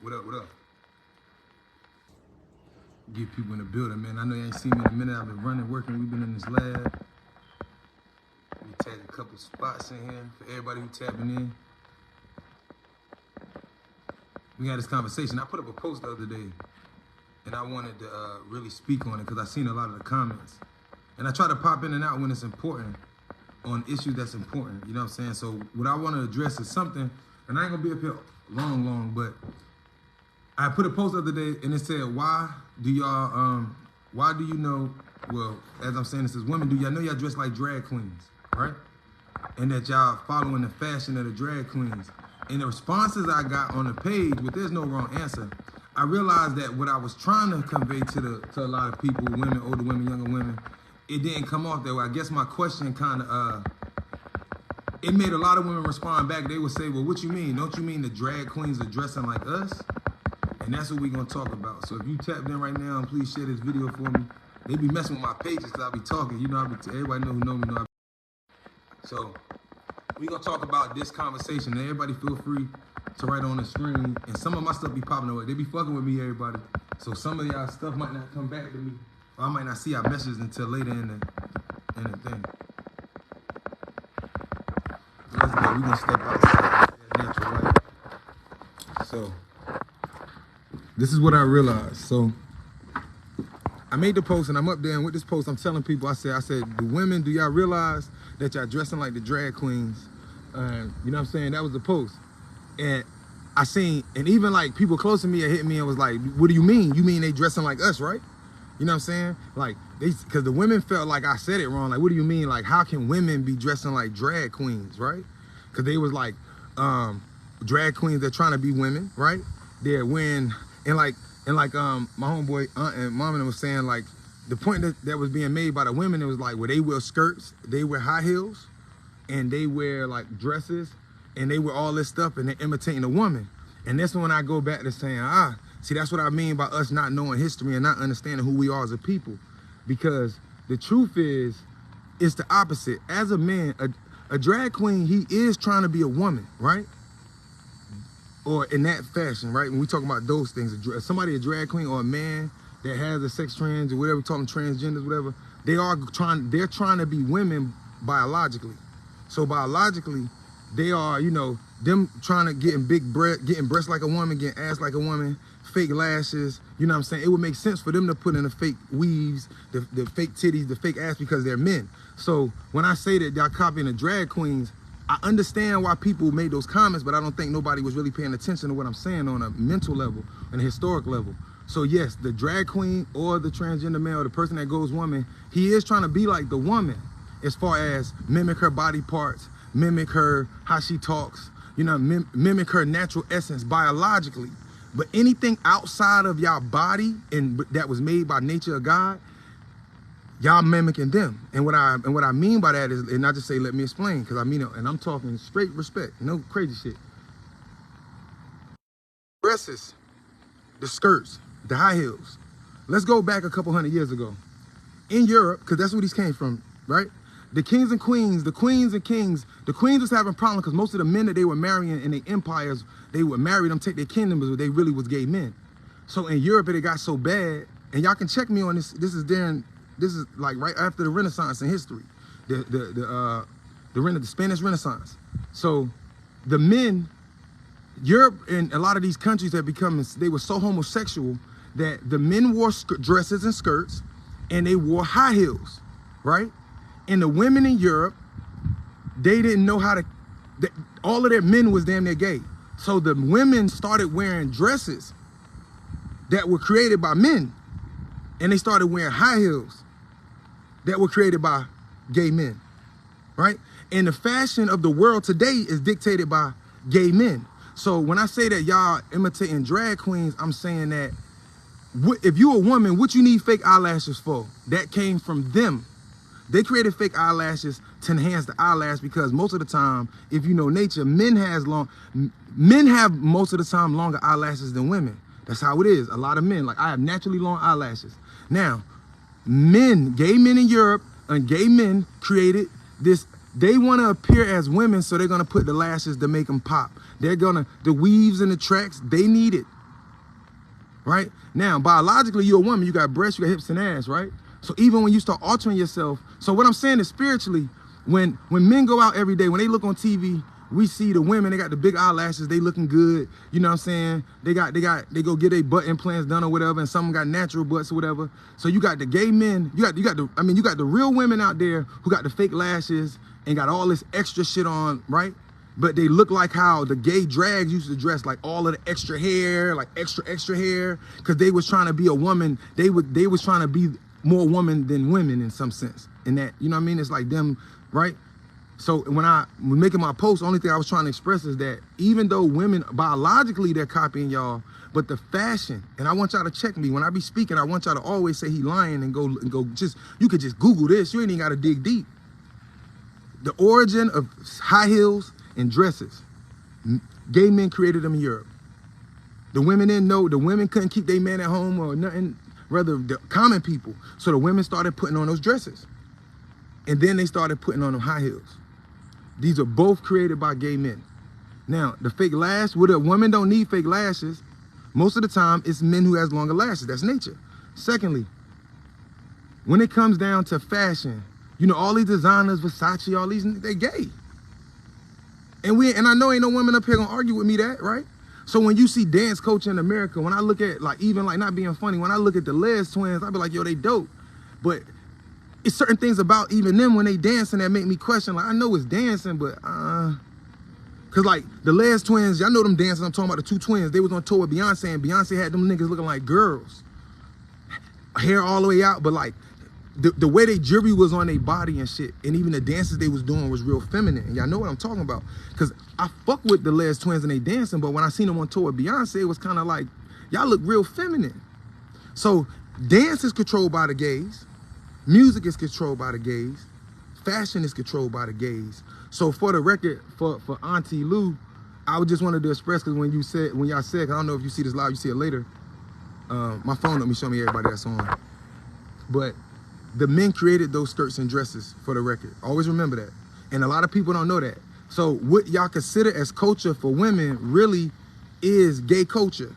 What up, what up? Get people in the building, man. I know you ain't seen me in a minute. I've been running, working. We've been in this lab. We tagged a couple spots in here for everybody who tapping in. We had this conversation. I put up a post the other day, and I wanted to really speak on it because I seen a lot of the comments. And I try to pop in and out when it's important on issues that's important, you know what I'm saying? So what I want to address is something, and I ain't gonna be up here long, but I put a post the other day and it said, why do you know, well, as I'm saying this as women, do y'all know y'all dress like drag queens, right? And that y'all following the fashion of the drag queens. And the responses I got on the page, but there's no wrong answer, I realized that what I was trying to convey to a lot of people, women, older women, younger women, it didn't come off that way. I guess my question kind of, it made a lot of women respond back. They would say, well, what you mean? Don't you mean the drag queens are dressing like us? And that's what we're going to talk about. So if you tapped in right now, please share this video for me. They be messing with my pages because I be talking. You know, everybody know who know me know. So we're going to talk about this conversation. And everybody feel free to write on the screen. And some of my stuff be popping away. They be fucking with me, everybody. So some of y'all stuff might not come back to me. Or I might not see y'all messages until later in the thing. Let's go. We're going to step outside natural light. So this is what I realized. So I made the post and I'm up there, and with this post I'm telling people, I said, the women, do y'all realize that y'all dressing like the drag queens? You know what I'm saying? That was the post. And I seen, and even like people close to me hit me and was like, what do you mean? You mean they dressing like us, right? You know what I'm saying? Like, because the women felt like I said it wrong. Like, what do you mean? Like, how can women be dressing like drag queens, right? Because they was like, drag queens, they're trying to be women, right? They're wearing, and like my homeboy aunt and mom and them was saying, like, the point that was being made by the women, it was like, well, they wear skirts, they wear high heels, and they wear like dresses, and they wear all this stuff, and they're imitating a woman. And that's when I go back to saying, see, that's what I mean by us not knowing history and not understanding who we are as a people. Because the truth is, it's the opposite. As a man, a drag queen, he is trying to be a woman, right? Or in that fashion, right? When we talk about those things, somebody a drag queen or a man that has a sex trans or whatever, we call them transgenders, whatever, they're trying to be women biologically. So biologically, they are, you know, them trying to getting breasts like a woman, getting ass like a woman, fake lashes, you know what I'm saying? It would make sense for them to put in the fake weaves, the fake titties, the fake ass, because they're men. So when I say that y'all copying the drag queens, I understand why people made those comments, but I don't think nobody was really paying attention to what I'm saying on a mental level and a historic level. So yes, the drag queen or the transgender male, the person that goes woman, he is trying to be like the woman as far as mimic her body parts, mimic her, how she talks, you know, mimic her natural essence biologically. But anything outside of y'all body and that was made by nature of God, y'all mimicking them. And what I mean by that is, and I just say, let me explain, because I mean it, and I'm talking straight respect, no crazy shit. Dresses, the skirts, the high heels. Let's go back a couple hundred years ago. In Europe, because that's where these came from, right? The kings and queens, the queens and kings, the queens was having problems because most of the men that they were marrying in their empires, they would marry them, take their kingdoms, but they really was gay men. So in Europe, it got so bad, and y'all can check me on this. This is like right after the Renaissance in history, the Spanish Renaissance. So the men, Europe and a lot of these countries have become, they were so homosexual that the men wore dresses and skirts, and they wore high heels, right? And the women in Europe, they didn't know how to, all of their men was damn near gay. So the women started wearing dresses that were created by men, and they started wearing high heels that were created by gay men, right? And the fashion of the world today is dictated by gay men. So when I say that y'all imitating drag queens, I'm saying that if you a woman, what you need fake eyelashes for? That came from them. They created fake eyelashes to enhance the eyelash because most of the time, if you know nature, men have most of the time longer eyelashes than women. That's how it is. A lot of men, like I have naturally long eyelashes. Now, gay men in Europe and gay men created this. They want to appear as women, so they're going to put the lashes to make them pop. The weaves and the tracks, they need it. right? Now, biologically, you're a woman. You got breasts, you got hips and ass, right? So even when you start altering yourself, so what I'm saying is spiritually, when men go out every day, when they look on TV, we see the women, they got the big eyelashes, they looking good, you know what I'm saying? They go get their butt implants done or whatever, and some got natural butts or whatever. So you got the gay men, you got the real women out there who got the fake lashes and got all this extra shit on, right? But they look like how the gay drags used to dress, like all of the extra hair, like extra hair, because they was trying to be a woman. They was trying to be more woman than women in some sense. In that, you know what I mean? It's like them, right? So when making my post, the only thing I was trying to express is that even though women, biologically, they're copying y'all, but the fashion, and I want y'all to check me. When I be speaking, I want y'all to always say he lying and go just, you could just Google this. You ain't even got to dig deep. The origin of high heels and dresses. Gay men created them in Europe. The women didn't know, the women couldn't keep their man at home or nothing, rather the common people. So the women started putting on those dresses. And then they started putting on them high heels. These are both created by gay men. Now, the fake lash, a woman don't need fake lashes. Most of the time, it's men who has longer lashes. That's nature. Secondly, when it comes down to fashion, you know, all these designers, Versace, all these, they gay. And I know ain't no women up here gonna argue with me that, right? So when you see dance coach in America, when I look at, like, even like not being funny, when I look at the Les twins, I be like, yo, they dope. But it's certain things about even them when they dancing that make me question, like, I know it's dancing, but, cause like the Les twins, y'all know them dancing, I'm talking about the two twins, they was on tour with Beyonce, and Beyonce had them niggas looking like girls. Hair all the way out, but like, the way they jewelry was on their body and shit, and even the dances they was doing was real feminine. And y'all know what I'm talking about. Cause I fuck with the Les twins and they dancing, but when I seen them on tour with Beyonce, it was kind of like, y'all look real feminine. So dance is controlled by the gays. Music is controlled by the gays. Fashion is controlled by the gays. So for the record, for Auntie Lou, I just wanted to express, cause when y'all said, cause I don't know if you see this live, you see it later. My phone let me show me everybody that's on. But the men created those skirts and dresses, for the record. Always remember that. And a lot of people don't know that. So what y'all consider as culture for women really is gay culture,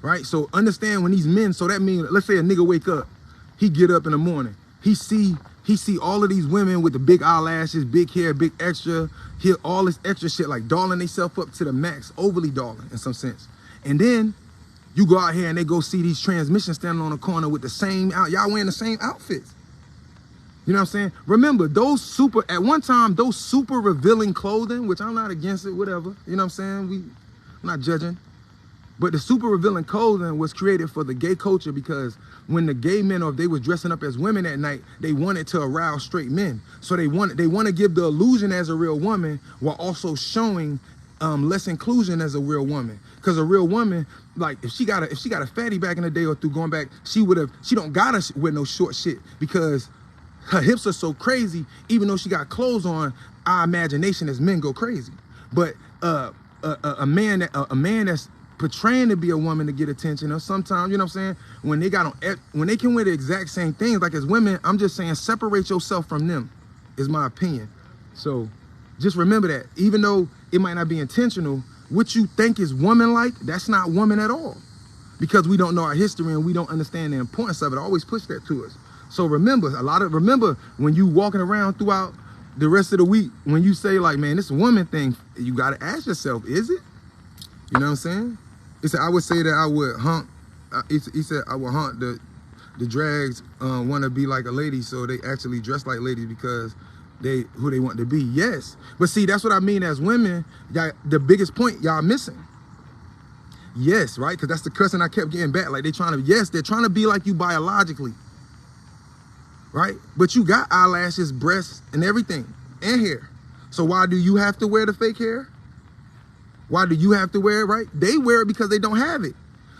right? So understand when these men, so that means, let's say a nigga wake up, he get up in the morning, he see all of these women with the big eyelashes, big hair, big extra, hear all this extra shit, like dolling themselves up to the max, overly dolling in some sense. And then you go out here and they go see these transmissions standing on the corner with the same y'all wearing the same outfits. You know what I'm saying? Remember, at one time, those super revealing clothing, which I'm not against it, whatever. You know what I'm saying? I'm not judging. But the super revealing clothing was created for the gay culture, because when the gay men, or if they was dressing up as women at night, they wanted to arouse straight men. So they want to give the illusion as a real woman while also showing less inclusion as a real woman. Because a real woman, like if she got a fatty back in the day or through going back, she don't gotta wear no short shit, because her hips are so crazy. Even though she got clothes on, our imagination as men go crazy. But a man that's portraying to be a woman to get attention, or sometimes, you know what I'm saying, when they can wear the exact same things, like as women, I'm just saying separate yourself from them, is my opinion. So just remember that even though it might not be intentional, what you think is woman-like, that's not woman at all. Because we don't know our history and we don't understand the importance of it. I always push that to us. So remember when you walking around throughout the rest of the week, when you say like, man, this woman thing, you gotta ask yourself, is it? You know what I'm saying? He said, I would say that I would hunt. He said I would hunt the drags want to be like a lady, so they actually dress like ladies because who they want to be. Yes, but see, that's what I mean as women. The biggest point y'all missing. Yes, right? Because that's the cussing I kept getting back. Like they're trying to be like you biologically, right? But you got eyelashes, breasts, and everything, and hair. So why do you have to wear the fake hair? Why do you have to wear it, right? They wear it because they don't have it.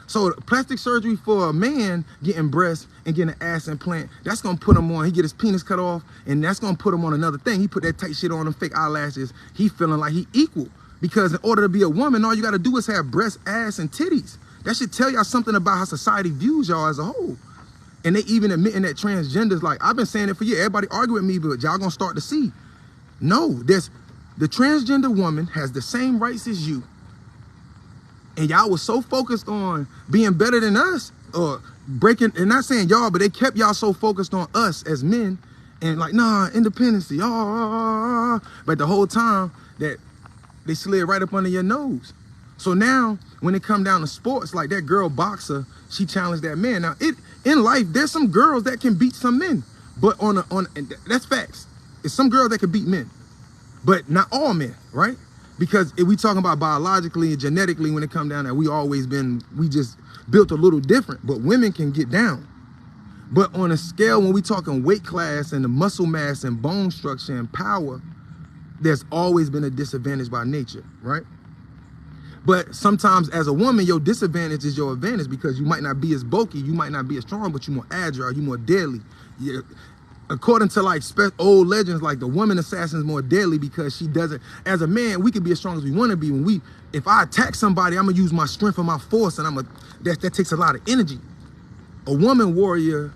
So plastic surgery for a man getting breasts and getting an ass implant, that's gonna put him on, he get his penis cut off, and that's gonna put him on another thing. He put that tight shit on, them fake eyelashes, he feeling like he equal. Because in order to be a woman, all you gotta do is have breasts, ass, and titties. That should tell y'all something about how society views y'all as a whole. And they even admitting that transgenders, like I've been saying it for years, everybody argue with me, but y'all gonna start to see. No, the transgender woman has the same rights as you. And y'all was so focused on being better than us, or breaking, and not saying y'all, but they kept y'all so focused on us as men, and like, nah, independency, but the whole time that they slid right up under your nose. So now, when it come down to sports, like that girl boxer, she challenged that man. Now, in life, there's some girls that can beat some men, but and that's facts. It's some girls that can beat men, but not all men, right? Because if we talking about biologically and genetically, when it come down that we just built a little different, but women can get down. But on a scale, when we talking weight class and the muscle mass and bone structure and power, there's always been a disadvantage by nature, right? But sometimes as a woman, your disadvantage is your advantage, because you might not be as bulky, you might not be as strong, but you're more agile, you're more deadly. According to like old legends, like the woman assassin is more deadly because she doesn't, as a man, we can be as strong as we want to be. If I attack somebody, I'm gonna use my strength and my force, and that takes a lot of energy. A woman warrior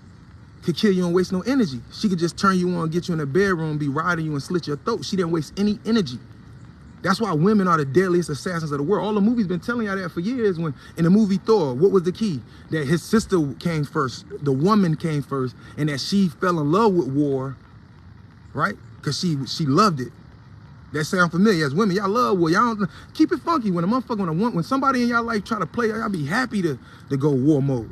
could kill you and waste no energy. She could just turn you on, get you in the bedroom, be riding you and slit your throat. She didn't waste any energy. That's why women are the deadliest assassins of the world. All the movies been telling y'all that for years. When in the movie Thor, what was the key? That his sister came first, the woman came first, and that she fell in love with war, right? Because she loved it. That sound familiar? As women, y'all love war. Y'all don't, keep it funky. When a motherfucker, when somebody in y'all life try to play, y'all be happy to go war mode,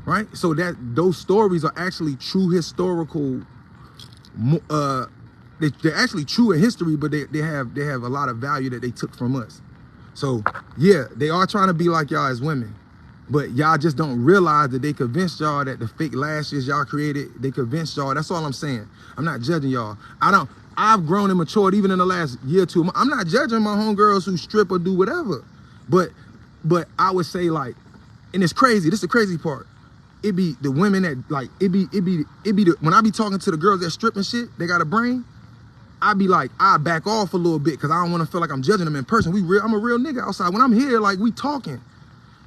right? So that those stories are actually true historical. They're actually true in history, but they have a lot of value that they took from us. So yeah, they are trying to be like y'all as women, but y'all just don't realize that they convinced y'all that the fake lashes y'all created, they convinced y'all. That's all I'm saying. I'm not judging y'all. I've grown and matured even in the last year or two. I'm not judging my homegirls who strip or do whatever, but I would say, like, and it's crazy. This is the crazy part. It be the women that like when I be talking to the girls that strip and shit, they got a brain. I be like, I back off a little bit because I don't want to feel like I'm judging them in person. I'm a real nigga outside. When I'm here, like, we talking.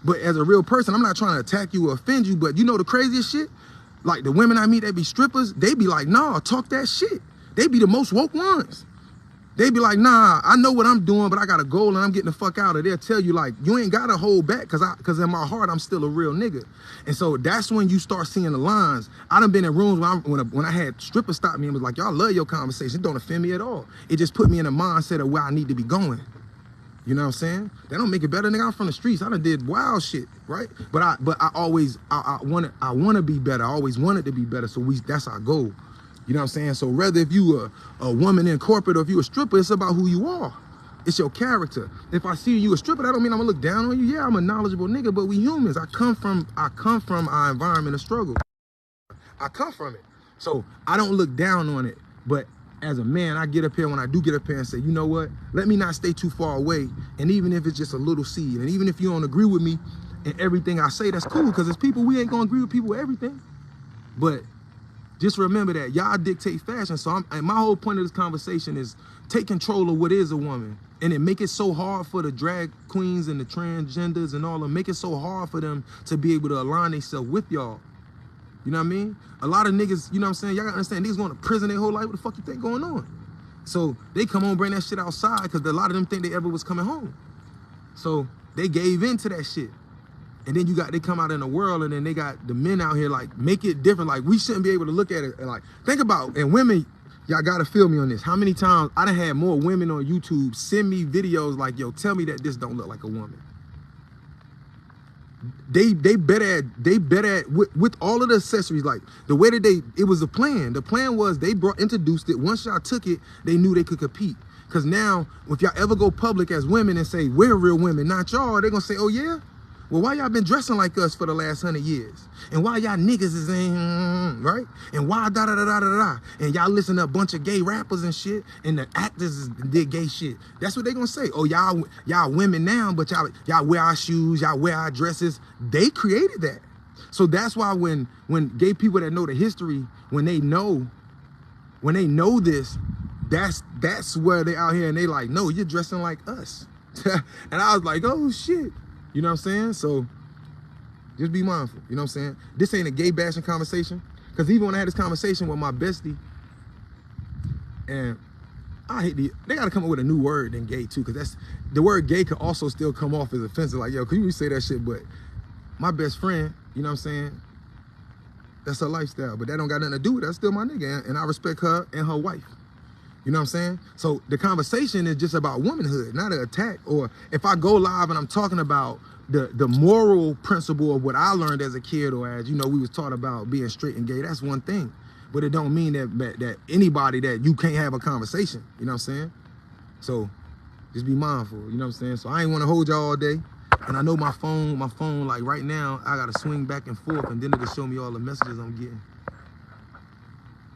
But as a real person, I'm not trying to attack you or offend you. But you know the craziest shit? Like the women I meet that be strippers, they be like, nah, talk that shit. They be the most woke ones. They be like, nah, I know what I'm doing, but I got a goal and I'm getting the fuck out of there. Tell you, like, you ain't gotta hold back because in my heart, I'm still a real nigga. And so that's when you start seeing the lines. I done been in rooms when I had strippers stop me and was like, y'all love your conversation. It don't offend me at all. It just put me in a mindset of where I need to be going. You know what I'm saying? That don't make it better, nigga. I'm from the streets. I done did wild shit, right? But I want to be better. I always wanted to be better. So that's our goal. You know what I'm saying? So whether if you a woman in corporate or if you a stripper, it's about who you are. It's your character. If I see you a stripper, that don't mean I'm gonna look down on you. Yeah, I'm a knowledgeable nigga, but we humans. I come from our environment of struggle. I come from it. So I don't look down on it. But as a man, I get up here when I do get up here and say, you know what? Let me not stay too far away. And even if it's just a little seed, and even if you don't agree with me in everything I say, that's cool, because as people, we ain't gonna agree with people with everything. But just remember that y'all dictate fashion. So and my whole point of this conversation is take control of what is a woman, and it make it so hard for the drag queens and the transgenders and all them. Make it so hard for them to be able to align themselves with y'all. You know what I mean? A lot of niggas, you know what I'm saying? Y'all gotta understand, niggas going to prison their whole life. What the fuck you think going on? So they come home, bring that shit outside because a lot of them think they ever was coming home. So they gave in to that shit. And then they come out in the world, and then they got the men out here, like, make it different. Like, we shouldn't be able to look at it and, like, think about, and women, y'all gotta feel me on this. How many times I done had more women on YouTube send me videos like, yo, tell me that this don't look like a woman. They better at with all of the accessories, like the way that it was a plan. The plan was they introduced it. Once y'all took it, they knew they could compete. Cause now, if y'all ever go public as women and say, we're real women, not y'all, they're gonna say, oh yeah? Well, why y'all been dressing like us for the last 100 years? And why y'all niggas is right? And why da-da-da-da-da-da? And y'all listen to a bunch of gay rappers and shit, and the actors did gay shit. That's what they gonna say. Oh, y'all women now, but y'all wear our shoes, y'all wear our dresses. They created that. So that's why when gay people that know the history, when they know this, that's where they out here and they like, no, you're dressing like us. And I was like, oh shit. You know what I'm saying? So just be mindful. You know what I'm saying? This ain't a gay bashing conversation. Because even when I had this conversation with my bestie, and I hate they gotta come up with a new word than gay too, because that's the word gay could also still come off as offensive. Like, yo, can you say that shit? But my best friend, you know what I'm saying? That's her lifestyle, but that don't got nothing to do with it. That's still my nigga, and I respect her and her wife. You know what I'm saying? So the conversation is just about womanhood, not an attack. Or if I go live and I'm talking about the moral principle of what I learned as a kid, or as, you know, we was taught about being straight and gay, that's one thing. But it don't mean that anybody that you can't have a conversation, you know what I'm saying? So just be mindful, you know what I'm saying? So I ain't want to hold y'all all day. And I know my phone, like right now, I got to swing back and forth, and then it'll show me all the messages I'm getting.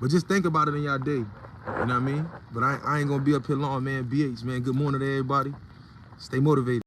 But just think about it in y'all day, you know what I mean? But I ain't going to be up here long, man. BH, man, good morning to everybody. Stay motivated.